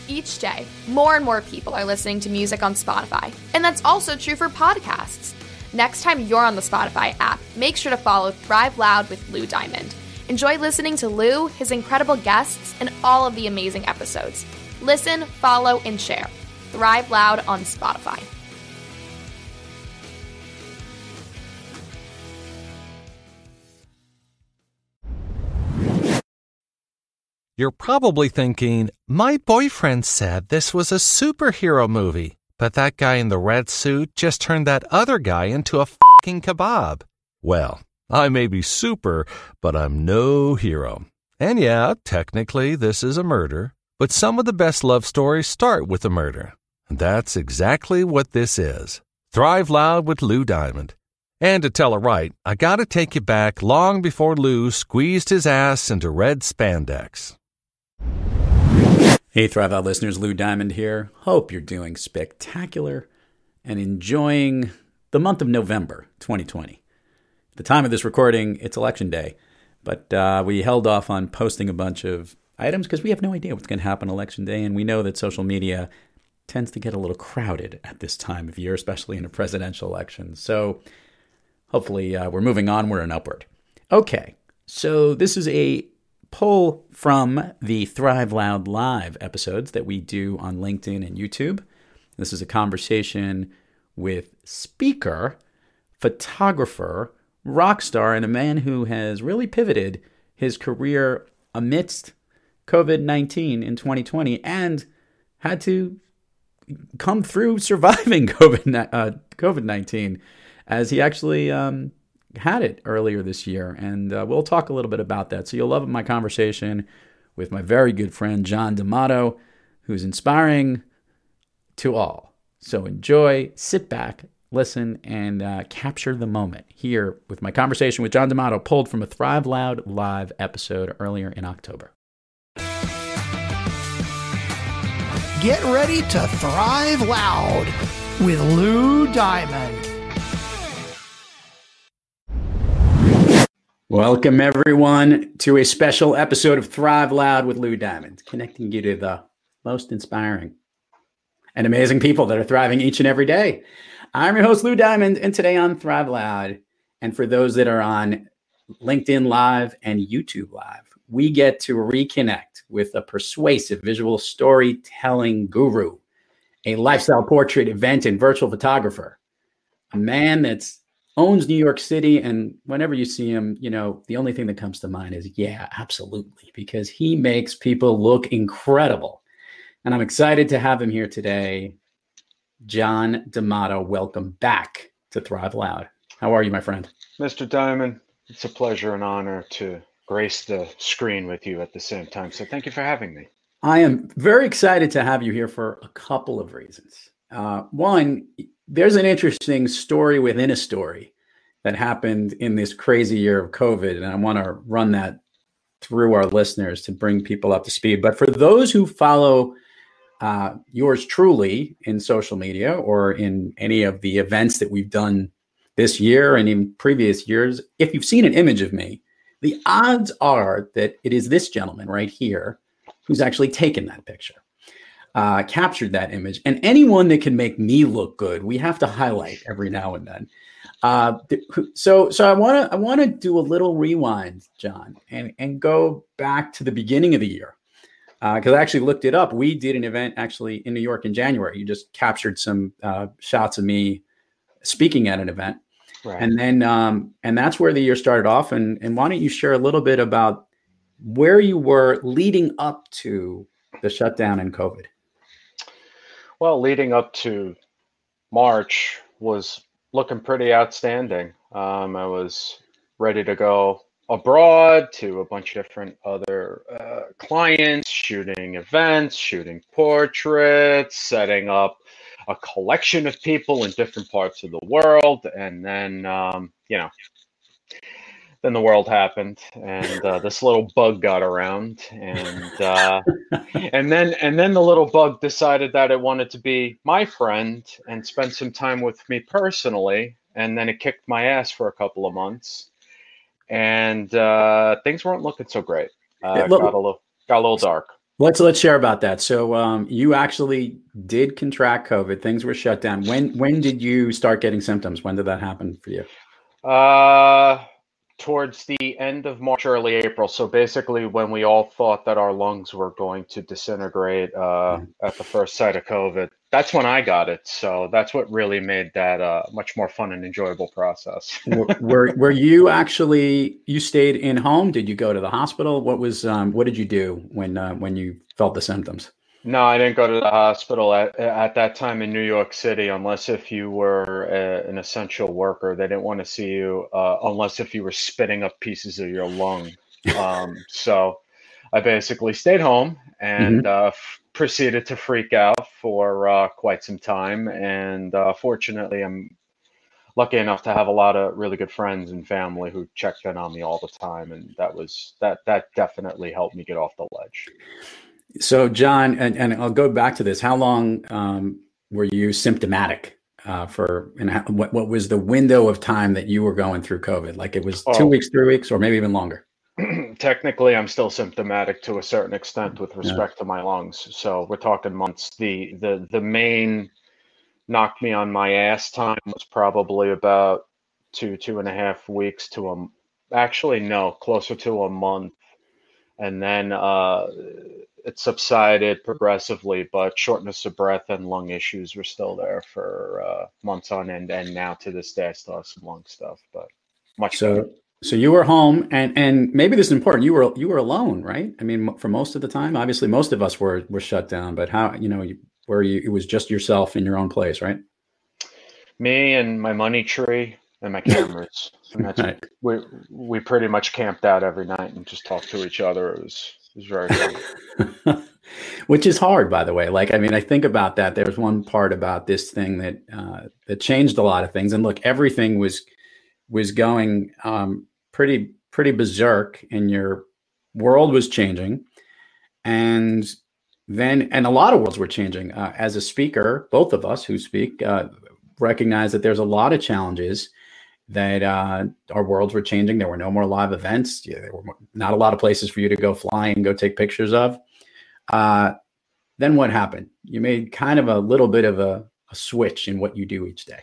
Each day, more and more people are listening to music on Spotify, and that's also true for podcasts. Next time you're on the Spotify app, make sure to follow Thrive Loud with Lou Diamond. Enjoy listening to Lou, his incredible guests, and all of the amazing episodes. Listen, follow, and share. Thrive Loud on Spotify. You're probably thinking, my boyfriend said this was a superhero movie, but that guy in the red suit just turned that other guy into a fucking kebab. Well, I may be super, but I'm no hero. And yeah, technically this is a murder, but some of the best love stories start with a murder. And that's exactly what this is. Thrive Loud with Lou Diamond. And to tell it right, I gotta take you back long before Lou squeezed his ass into red spandex. Hey, Thrive Out listeners, Lou Diamond here. Hope you're doing spectacular and enjoying the month of November 2020. At the time of this recording, it's election day, but we held off on posting a bunch of items because we have no idea what's going to happen on election day, and we know that social media tends to get a little crowded at this time of year, especially in a presidential election. So hopefully we're moving onward and upward. Okay, so this is a pull from the Thrive Loud Live episodes that we do on LinkedIn and YouTube. This is a conversation with speaker, photographer, rock star, and a man who has really pivoted his career amidst COVID-19 in 2020 and had to come through surviving COVID-19 as he actually had it earlier this year. And we'll talk a little bit about that. So you'll love my conversation with my very good friend, John DeMato, who's inspiring to all. So enjoy, sit back, listen, and capture the moment here with my conversation with John DeMato, pulled from a Thrive Loud Live episode earlier in October. Get ready to Thrive Loud with Lou Diamond. Welcome, everyone, to a special episode of Thrive Loud with Lou Diamond, connecting you to the most inspiring and amazing people that are thriving each and every day. I'm your host, Lou Diamond, and today on Thrive Loud, and for those that are on LinkedIn Live and YouTube Live, we get to reconnect with a persuasive visual storytelling guru, a lifestyle portrait event and virtual photographer, a man that's owns New York City, and whenever you see him, you know, the only thing that comes to mind is, yeah, absolutely, because he makes people look incredible. And I'm excited to have him here today. John DeMato, welcome back to Thrive Loud. How are you, my friend? Mr. Diamond, it's a pleasure and honor to grace the screen with you at the same time. So thank you for having me. I am very excited to have you here for a couple of reasons. One, there's an interesting story within a story that happened in this crazy year of COVID, and I want to run that through our listeners to bring people up to speed. But for those who follow yours truly in social media or in any of the events that we've done this year and in previous years, if you've seen an image of me, the odds are that it is this gentleman right here who's actually taken that picture. Captured that image, and anyone that can make me look good, we have to highlight every now and then. So I want to do a little rewind, John, and go back to the beginning of the year, because I actually looked it up. We did an event actually in New York in January. You just captured some shots of me speaking at an event, right. And then and that's where the year started off. And why don't you share a little bit about where you were leading up to the shutdown and COVID? Well, leading up to March was looking pretty outstanding. I was ready to go abroad to a bunch of different other clients, shooting events, shooting portraits, setting up a collection of people in different parts of the world. And then, then the world happened, and this little bug got around, and then the little bug decided that it wanted to be my friend and spend some time with me personally, and then it kicked my ass for a couple of months, and things weren't looking so great. Got a little dark. Let's share about that. So you actually did contract COVID. Things were shut down. When did you start getting symptoms? When did that happen for you? Uh, Towards the end of March, early April. So basically, when we all thought that our lungs were going to disintegrate at the first sight of COVID, that's when I got it. So that's what really made that much more fun and enjoyable process. Were you stayed in home? Did you go to the hospital? What did you do when you felt the symptoms? No, I didn't go to the hospital at that time in New York City, unless if you were an essential worker. They didn't want to see you unless if you were spitting up pieces of your lung. So I basically stayed home and Hmm. proceeded to freak out for quite some time. And fortunately, I'm lucky enough to have a lot of really good friends and family who checked in on me all the time, and that definitely helped me get off the ledge. So, John, and I'll go back to this. How long were you symptomatic and what was the window of time that you were going through COVID? Like it was two Oh, weeks, 3 weeks, or maybe even longer? technically, I'm still symptomatic to a certain extent with Yeah. respect to my lungs. So we're talking months. The main knock me on my ass time was probably about 2.5 weeks to actually no, closer to a month, and then it subsided progressively, but shortness of breath and lung issues were still there for months on end, and now to this day I still have some lung stuff, but much better. So, so you were home, and maybe this is important. You were alone, right? I mean, for most of the time, obviously, most of us were shut down. But how, were you? It was just yourself in your own place, right? Me and my money tree and my cameras, and that's Right. we pretty much camped out every night and just talked to each other. It was very fun. Which is hard, by the way. Like, I mean, I think about that. There's one part about this thing that changed a lot of things. And look, everything was going pretty berserk, and your world was changing, and and a lot of worlds were changing. As a speaker, both of us who speak recognize that there's a lot of challenges that our worlds were changing. There were no more live events. Yeah, there were not a lot of places for you to go fly and go take pictures of. Uh, then what happened? You made kind of a little bit of a switch in what you do each day.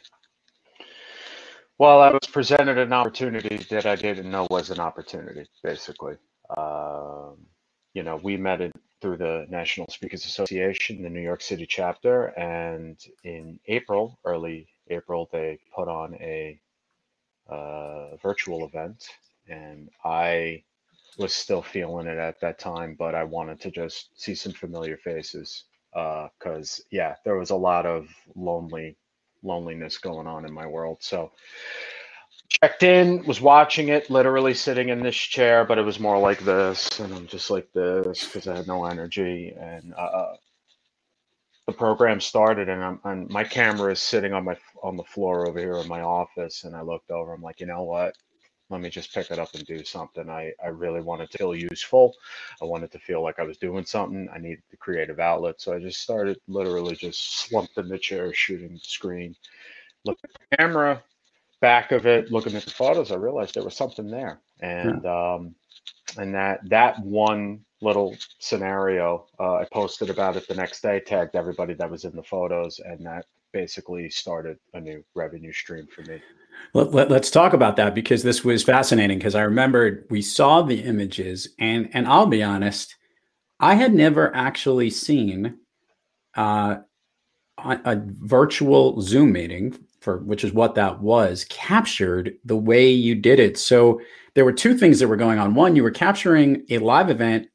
Well, I was presented an opportunity that I didn't know was an opportunity, basically. Um, we met it through the National Speakers Association, the New York City chapter, and in April, early April, they put on a virtual event, and I was still feeling it at that time, but I wanted to just see some familiar faces because, yeah, there was a lot of loneliness going on in my world. So checked in, was watching it, literally sitting in this chair, but it was more like this, and I'm just like this because I had no energy. And the program started, and my camera is sitting on the floor over here in my office, and I looked over. I'm like, you know what? Let me just pick it up and do something. I really wanted to feel useful. I wanted to feel like I was doing something. I needed the creative outlet, so I just started literally just slumped in the chair, shooting the screen, looked at the camera back of it, looking at the photos, I realized there was something there, Yeah. and that one little scenario, I posted about it the next day, tagged everybody that was in the photos, and that basically started a new revenue stream for me. Let's talk about that because this was fascinating because I remembered we saw the images and I'll be honest, I had never actually seen uh, a virtual Zoom meeting for which is what that was captured the way you did it. So there were two things that were going on. One, you were capturing a live event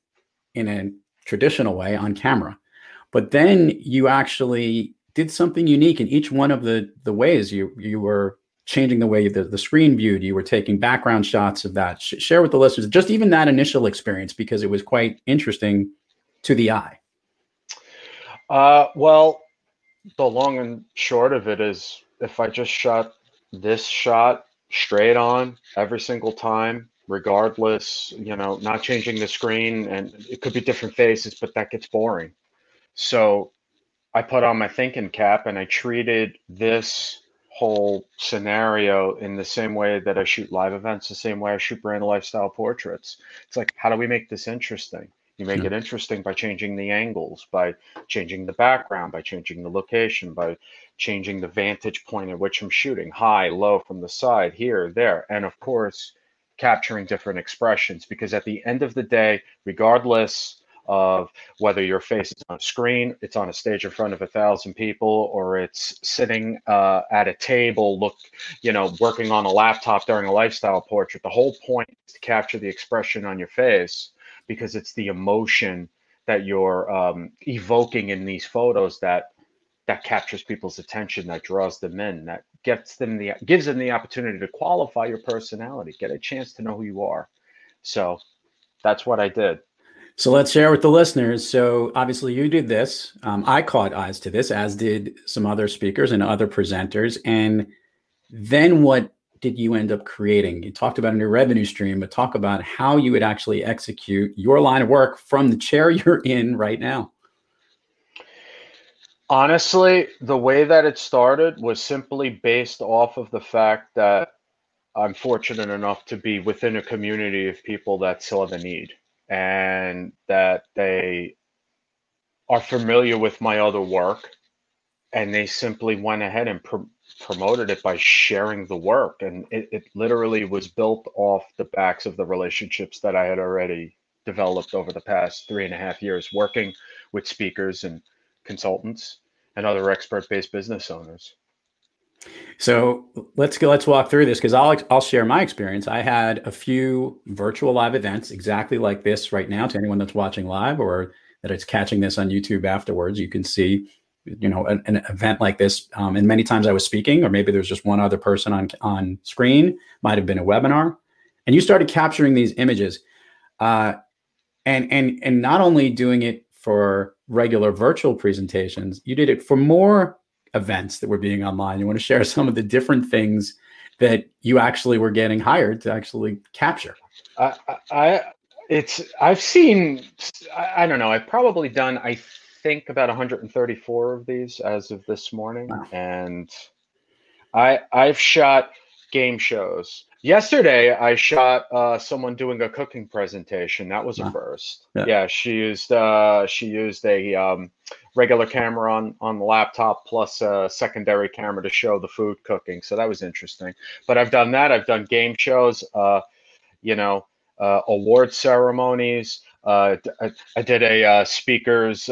in a traditional way on camera, but then you actually did something unique in each one of the ways you were changing the way the screen viewed. You were taking background shots of that. Share with the listeners just even that initial experience because it was quite interesting to the eye. Well, the long and short of it is if I just shot this shot straight on every single time, regardless, not changing the screen, and it could be different faces, but that gets boring. So I put on my thinking cap and I treated this whole scenario in the same way that I shoot live events, the same way I shoot brand lifestyle portraits. It's like, how do we make this interesting? You make it interesting by changing the angles, by changing the background, by changing the location, by changing the vantage point at which I'm shooting, high, low, from the side, here, there, and of course, capturing different expressions. Because at the end of the day, regardless of whether your face is on a screen, it's on a stage in front of 1,000 people, or it's sitting at a table, working on a laptop during a lifestyle portrait, the whole point is to capture the expression on your face, because it's the emotion that you're evoking in these photos that captures people's attention, that draws them in, that gives them the opportunity to qualify your personality, get a chance to know who you are. So that's what I did. So let's share with the listeners. So obviously you did this. I caught eyes to this, as did some other speakers and other presenters. And then what did you end up creating? You talked about a new revenue stream, but talk about how you would actually execute your line of work from the chair you're in right now. Honestly, the way that it started was simply based off of the fact that I'm fortunate enough to be within a community of people that saw the need, and that they are familiar with my other work, and they simply went ahead and promoted it by sharing the work. And it literally was built off the backs of the relationships that I had already developed over the past 3.5 years, working with speakers and consultants and other expert-based business owners. So let's walk through this, because I'll share my experience. I had a few virtual live events exactly like this right now. To anyone that's watching live, or that it's catching this on YouTube afterwards, you can see, an event like this. And many times I was speaking, or maybe there's just one other person on screen, might have been a webinar, and you started capturing these images, and not only doing it for regular virtual presentations, you did it for more events that were being online. You want to share some of the different things that you actually were getting hired to actually capture? I've seen, I don't know, I've probably done, I think, about 134 of these as of this morning. Wow. And I've shot game shows. Yesterday, I shot someone doing a cooking presentation. That was a first. Yeah, she used a regular camera on the laptop plus a secondary camera to show the food cooking. So that was interesting. But I've done that. I've done game shows. Award ceremonies. I did a speaker's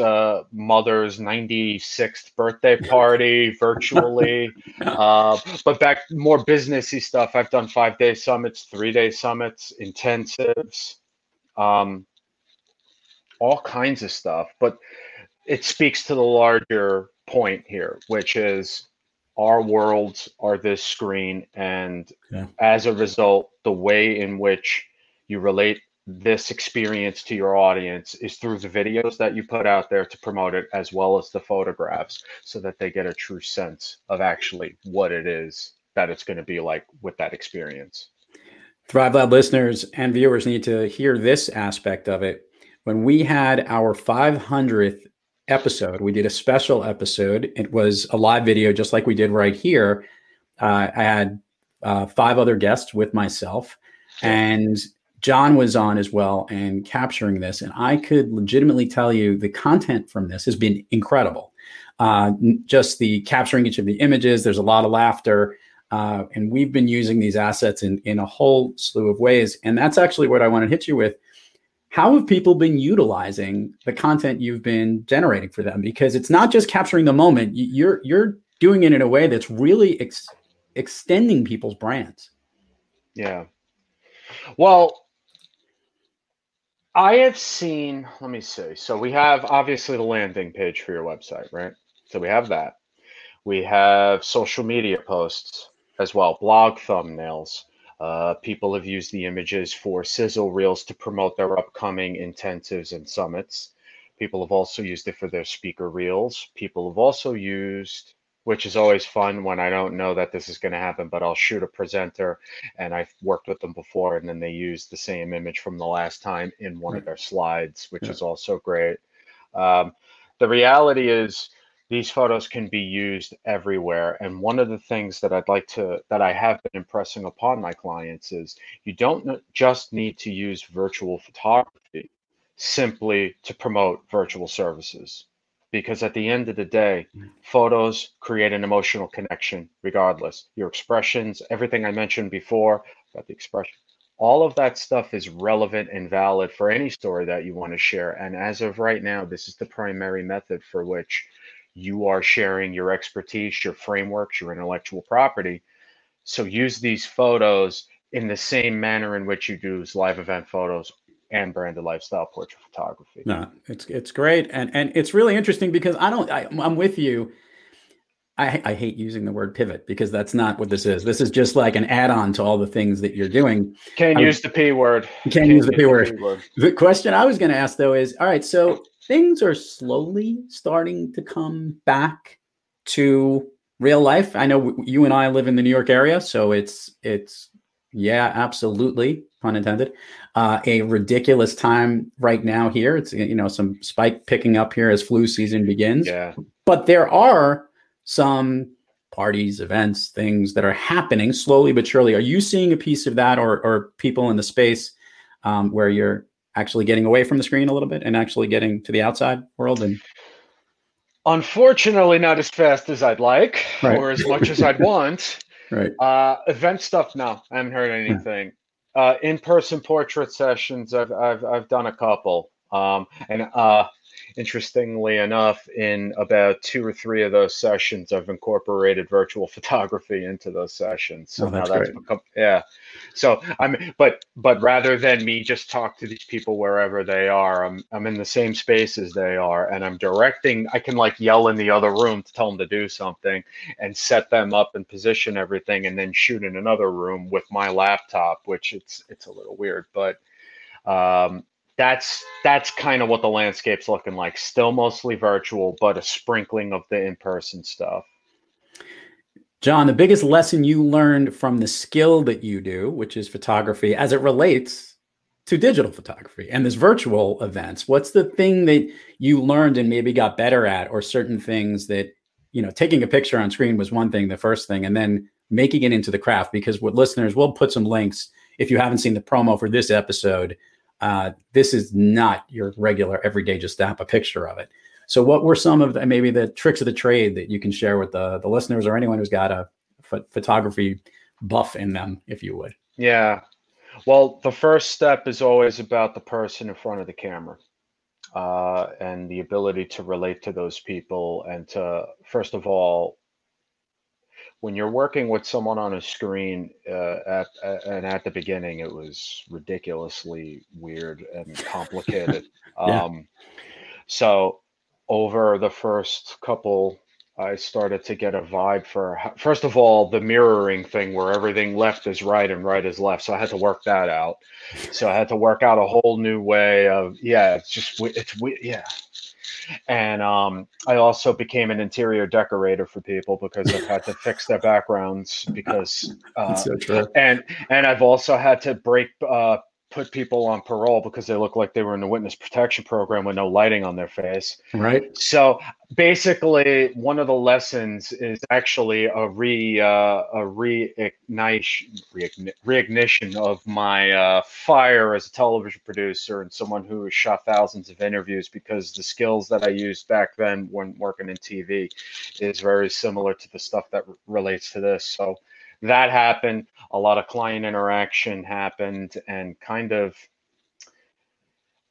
mother's 96th birthday party virtually. But back more businessy stuff. I've done 5-day summits, 3-day summits, intensives, all kinds of stuff. But it speaks to the larger point here, which is our worlds are this screen. And as a result, the way in which you relate this experience to your audience is through the videos that you put out there to promote it, as well as the photographs, so that they get a true sense of actually what it is that it's going to be like with that experience. Thrive Lab listeners and viewers need to hear this aspect of it. When we had our 500th episode, we did a special episode. It was a live video, just like we did right here. I had 5 other guests with myself, and John was on as well and capturing this. And I could legitimately tell you the content from this has been incredible. Just the capturing each of the images, there's a lot of laughter. And we've been using these assets in a whole slew of ways. And that's actually what I want to hit you with. How have people been utilizing the content you've been generating for them? Because it's not just capturing the moment. You're doing it in a way that's really extending people's brands. Yeah. Well, I have seen, let me see. So we have obviously the landing page for your website, right? So we have that. We have social media posts as well, blog thumbnails. People have used the images for sizzle reels to promote their upcoming intensives and summits. People have also used it for their speaker reels. People have also used, which is always fun when I don't know that this is going to happen, but I'll shoot a presenter and I've worked with them before, and then they use the same image from the last time in one of their slides, which is also great. The reality is these photos can be used everywhere. And one of the things that that I have been impressing upon my clients is you don't just need to use virtual photography simply to promote virtual services. Because at the end of the day, photos create an emotional connection regardless. Your expressions, everything I mentioned before about the expression, all of that stuff is relevant and valid for any story that you want to share. And as of right now, this is the primary method for which you are sharing your expertise, your frameworks, your intellectual property. So use these photos in the same manner in which you use live event photos and branded lifestyle portrait photography. No, it's great, and it's really interesting because I'm with you. I hate using the word pivot because that's not what this is. This is just like an add-on to all the things that you're doing. Can't use the P word. Can't use the P word. The question I was going to ask though is, all right, so things are slowly starting to come back to real life. I know you and I live in the New York area, so it's yeah, absolutely, pun intended, a ridiculous time right now here. It's, some spike picking up here as flu season begins. Yeah. But there are some parties, events, things that are happening slowly but surely. Are you seeing a piece of that, or people in the space where you're actually getting away from the screen a little bit and actually getting to the outside world? And unfortunately, not as fast as I'd like, right. or as much as I'd want. Right. Event stuff, no, I haven't heard anything. In-person portrait sessions, I've done a couple, and interestingly enough, in about 2 or 3 of those sessions, I've incorporated virtual photography into those sessions. So that's now that's great. become, yeah. So but rather than me just talk to these people wherever they are, I'm in the same space as they are, and I'm directing. I can like yell in the other room to tell them to do something, and set them up and position everything, and then shoot in another room with my laptop, which it's a little weird, but that's kind of what the landscape's looking like. Still mostly virtual, but a sprinkling of the in-person stuff. John, the biggest lesson you learned from the skill that you do, which is photography, as it relates to digital photography and this virtual events, what's the thing that you learned and maybe got better at, or certain things that, taking a picture on screen was one thing, the first thing, and then making it into the craft? Because with listeners, we'll put some links if you haven't seen the promo for this episode. This is not your regular everyday just snap a picture of it. So what were some of maybe the tricks of the trade that you can share with the listeners, or anyone who's got a photography buff in them, if you would? Yeah. Well, the first step is always about the person in front of the camera, and the ability to relate to those people, and to, first of all, when you're working with someone on a screen, at the beginning, it was ridiculously weird and complicated. Yeah. So over the first couple, I started to get a vibe for, first of all, the mirroring thing where everything left is right and right is left. So I had to work that out. So I had to work out a whole new way of, it's weird. Yeah. And I also became an interior decorator for people because I've had to fix their backgrounds because, That's so true. And I've also had to put people on parole because they look like they were in the witness protection program with no lighting on their face. Right. So basically, one of the lessons is actually a reignition of my fire as a television producer and someone who has shot thousands of interviews, because the skills that I used back then when working in TV is very similar to the stuff that relates to this. So that happened. A lot of client interaction happened, and kind of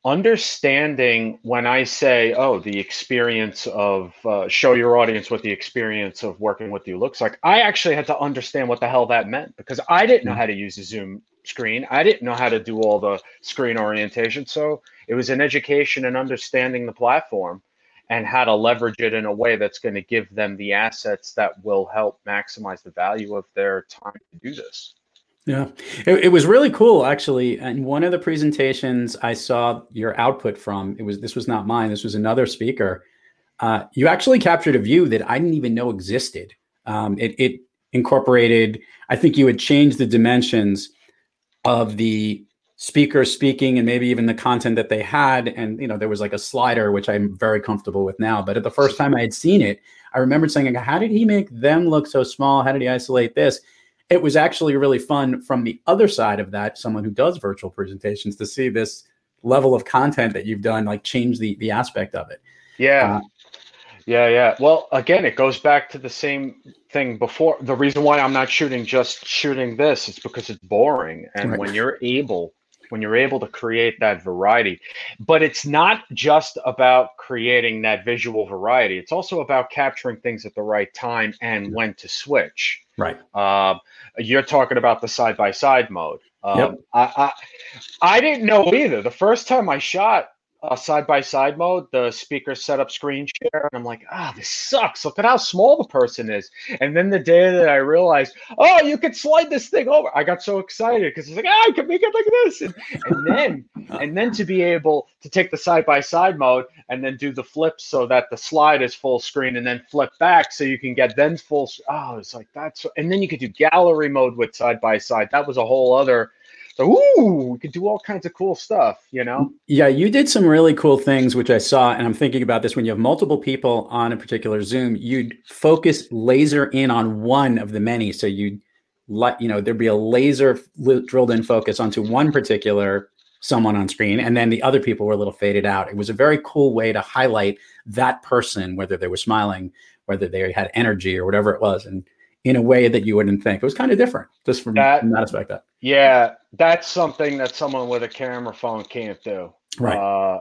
understanding when I say, the experience of show your audience what the experience of working with you looks like. I actually had to understand what the hell that meant, because I didn't know how to use a Zoom screen. I didn't know how to do all the screen orientation. So it was an education and understanding the platform and how to leverage it in a way that's going to give them the assets that will help maximize the value of their time to do this. Yeah, it was really cool, actually. And one of the presentations I saw your output from, this was not mine, this was another speaker. You actually captured a view that I didn't even know existed. It incorporated, I think you had changed the dimensions of the speaker speaking and maybe even the content that they had. And, there was like a slider, which I'm very comfortable with now. But at the first time I had seen it, I remembered saying, how did he make them look so small? How did he isolate this? It was actually really fun from the other side of that, someone who does virtual presentations, to see this level of content that you've done, like change the aspect of it. Yeah. Yeah. Well, again, it goes back to the same thing before. The reason why I'm not shooting this is because it's boring. And Right. when you're able to create that variety, but it's not just about creating that visual variety. It's also about capturing things at the right time and when to switch. Right. You're talking about the side-by-side mode. Yep. I didn't know either. The first time I shot side-by-side mode, the speaker set up screen share, and I'm like, this sucks. Look at how small the person is. And then the day that I realized, you could slide this thing over, I got so excited because it's like, I can make it like this. And then to be able to take the side-by-side mode and then do the flip so that the slide is full screen and then flip back so you can get then full. It's like that's. And then you could do gallery mode with side-by-side. That was a whole other. So, we could do all kinds of cool stuff, Yeah, you did some really cool things, which I saw, and I'm thinking about this. When you have multiple people on a particular Zoom, you'd focus laser in on one of the many. So you'd there'd be a laser drilled in focus onto one particular someone on screen, and then the other people were a little faded out. It was a very cool way to highlight that person, whether they were smiling, whether they had energy or whatever it was, and in a way that you wouldn't think. It was kind of different, just from that aspect. Yeah, that's something that someone with a camera phone can't do. Right.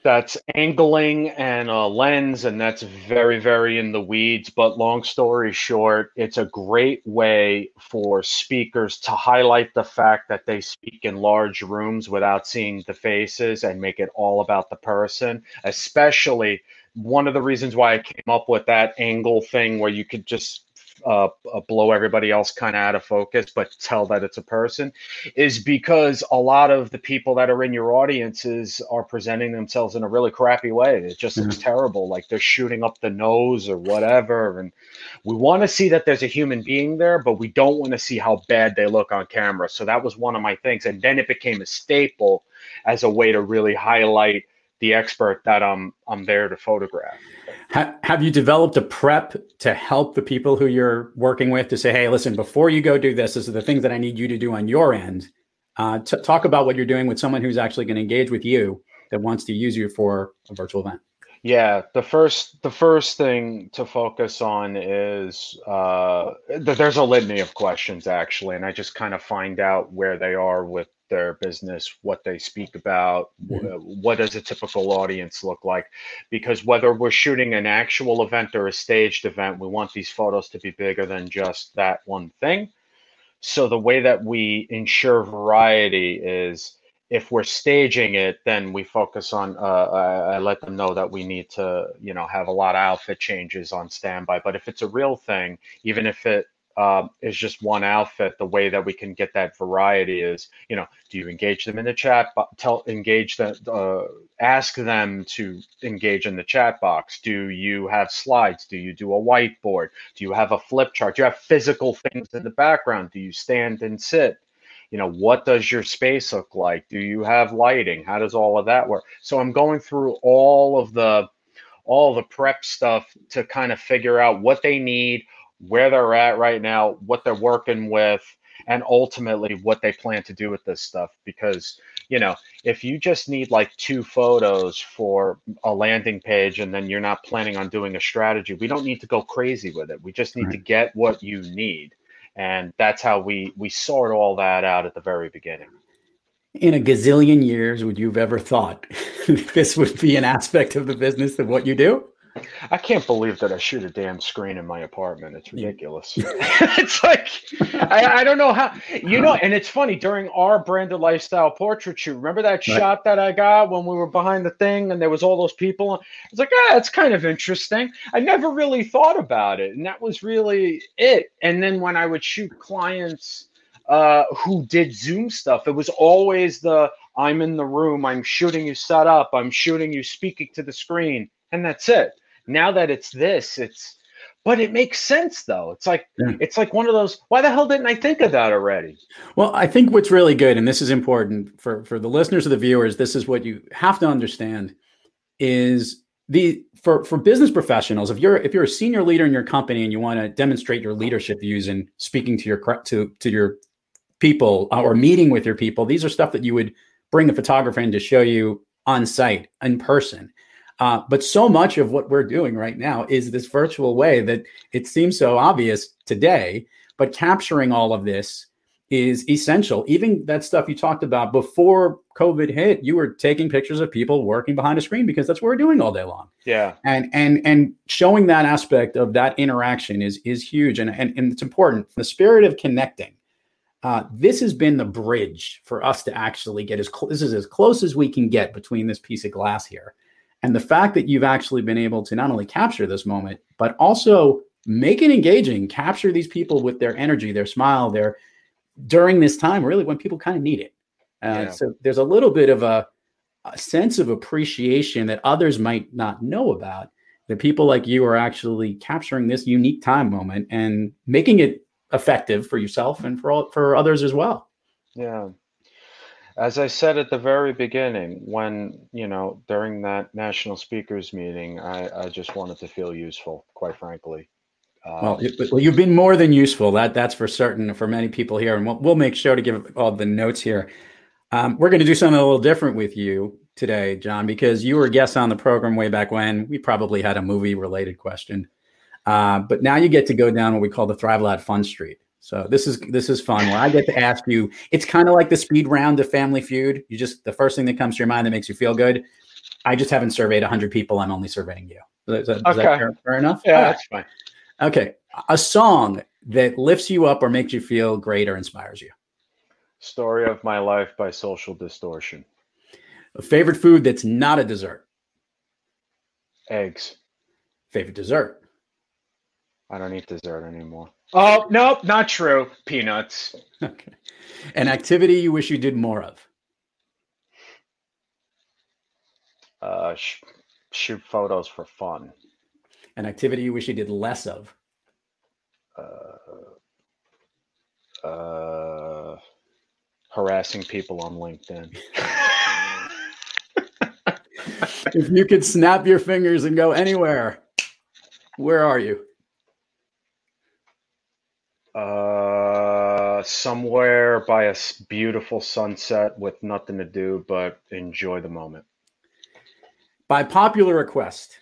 That's angling and a lens, and that's very, very in the weeds. But long story short, it's a great way for speakers to highlight the fact that they speak in large rooms without seeing the faces and make it all about the person. Especially one of the reasons why I came up with that angle thing where you could just blow everybody else kind of out of focus, but tell that it's a person, is because a lot of the people that are in your audiences are presenting themselves in a really crappy way. It just looks terrible, like they're shooting up the nose or whatever. And we want to see that there's a human being there, but we don't want to see how bad they look on camera. So that was one of my things. And then it became a staple as a way to really highlight the expert that I'm there to photograph. Have you developed a prep to help the people who you're working with to say, hey, listen, before you go do this, these are the things that I need you to do on your end. Talk about what you're doing with someone who's actually going to engage with you that wants to use you for a virtual event. Yeah, the first thing to focus on is there's a litany of questions actually, and I just kind of find out where they are with their business, what they speak about, what does a typical audience look like? Because whether we're shooting an actual event or a staged event, we want these photos to be bigger than just that one thing. So the way that we ensure variety is, if we're staging it, then we focus on, I let them know that we need to, have a lot of outfit changes on standby. But if it's a real thing, even if it is just one outfit, the way that we can get that variety is, do you engage them in the chat? Ask them to engage in the chat box. Do you have slides? Do you do a whiteboard? Do you have a flip chart? Do you have physical things in the background? Do you stand and sit? What does your space look like? Do you have lighting? How does all of that work? So I'm going through all the prep stuff to kind of figure out what they need, where they're at right now, what they're working with, and ultimately what they plan to do with this stuff. Because, if you just need like 2 photos for a landing page and then you're not planning on doing a strategy, we don't need to go crazy with it. We just need to get what you need. And that's how we sort all that out at the very beginning. In a gazillion years, would you have ever thought this would be an aspect of the business of what you do? I can't believe that I shoot a damn screen in my apartment. It's ridiculous. It's like, I don't know how, and it's funny, during our branded lifestyle portrait shoot, remember that shot that I got when we were behind the thing and there was all those people? I was like, it's kind of interesting. I never really thought about it. And that was really it. And then when I would shoot clients who did Zoom stuff, it was always I'm in the room, I'm shooting you set up, I'm shooting you speaking to the screen, and that's it. Now that it's this, but it makes sense though. It's like one of those, why the hell didn't I think of that already? Well, I think what's really good, and this is important for the listeners or the viewers, this is what you have to understand, is for business professionals, if you're a senior leader in your company and you want to demonstrate your leadership views and speaking to your people or meeting with your people, these are stuff that you would bring a photographer in to show you on site, in person. But so much of what we're doing right now is this virtual way that it seems so obvious today, but capturing all of this is essential. Even that stuff you talked about before COVID hit, you were taking pictures of people working behind a screen because that's what we're doing all day long. Yeah. And showing that aspect of that interaction is huge. And it's important. The spirit of connecting. This has been the bridge for us to actually get this is as close as we can get between this piece of glass here. And the fact that you've actually been able to not only capture this moment, but also make it engaging, capture these people with their energy, their smile, during this time, really when people kind of need it. So there's a little bit of a sense of appreciation that others might not know about, that people like you are actually capturing this unique time moment and making it effective for yourself and for others as well. Yeah. As I said at the very beginning, when, during that national speakers meeting, I just wanted to feel useful, quite frankly. Well, you've been more than useful. That's for certain for many people here. And we'll make sure to give all the notes here. We're going to do something a little different with you today, John, because you were a guest on the program way back when. We probably had a movie related question. But now you get to go down what we call the Thrive Loud Fun Street. So this is fun, where I get to ask you. It's kind of like the speed round of Family Feud. The first thing that comes to your mind that makes you feel good. I just haven't surveyed 100 people. I'm only surveying you. Is that fair enough? Yeah, that's fine. Okay. A song that lifts you up or makes you feel great or inspires you. Story of My Life by Social Distortion. A favorite food that's not a dessert. Eggs. Favorite dessert. I don't eat dessert anymore. Oh, nope, not true. Peanuts. Okay. An activity you wish you did more of. Shoot photos for fun. An activity you wish you did less of. Harassing people on LinkedIn. If you could snap your fingers and go anywhere, where are you? Somewhere by a beautiful sunset with nothing to do but enjoy the moment. By popular request,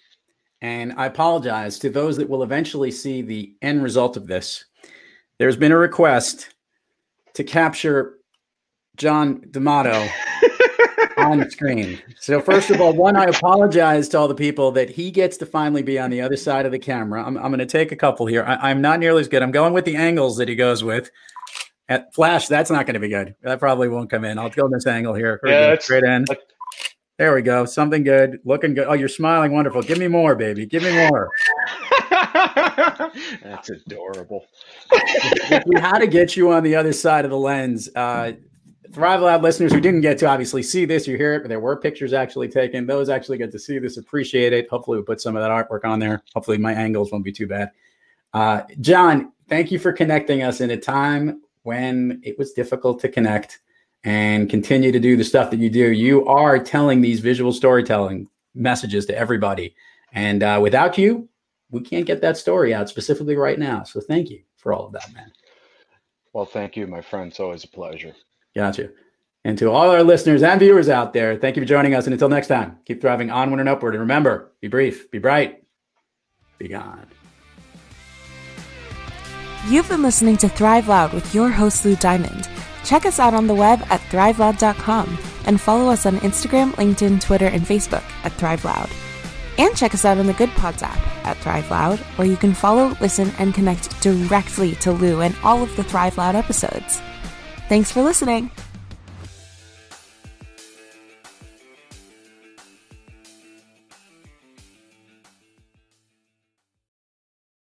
and I apologize to those that will eventually see the end result of this, there's been a request to capture John DeMato on the screen. So first of all, I apologize to all the people that he gets to finally be on the other side of the camera. I'm going to take a couple here. I'm not nearly as good. I'm going with the angles that he goes with. At Flash, that's not going to be good. That probably won't come in. I'll go this angle here. Yeah, straight in. There we go. Something good. Looking good. Oh, you're smiling. Wonderful. Give me more, baby. Give me more. That's adorable. If we had to get you on the other side of the lens, Thrive Loud listeners who didn't get to obviously see this, you hear it, but there were pictures actually taken. Those actually get to see this. Appreciate it. Hopefully we'll put some of that artwork on there. Hopefully my angles won't be too bad. John, thank you for connecting us in a time when it was difficult to connect, and continue to do the stuff that you do. You are telling these visual storytelling messages to everybody. And without you, we can't get that story out specifically right now. So thank you for all of that, man. Well, thank you, my friend. It's always a pleasure. Gotcha. And to all our listeners and viewers out there, thank you for joining us. And until next time, keep thriving onward and upward. And remember, be brief, be bright, be gone. You've been listening to Thrive Loud with your host, Lou Diamond. Check us out on the web at thriveloud.com and follow us on Instagram, LinkedIn, Twitter, and Facebook at Thrive Loud. And check us out on the Good Pods app at Thrive Loud, where you can follow, listen, and connect directly to Lou and all of the Thrive Loud episodes. Thanks for listening.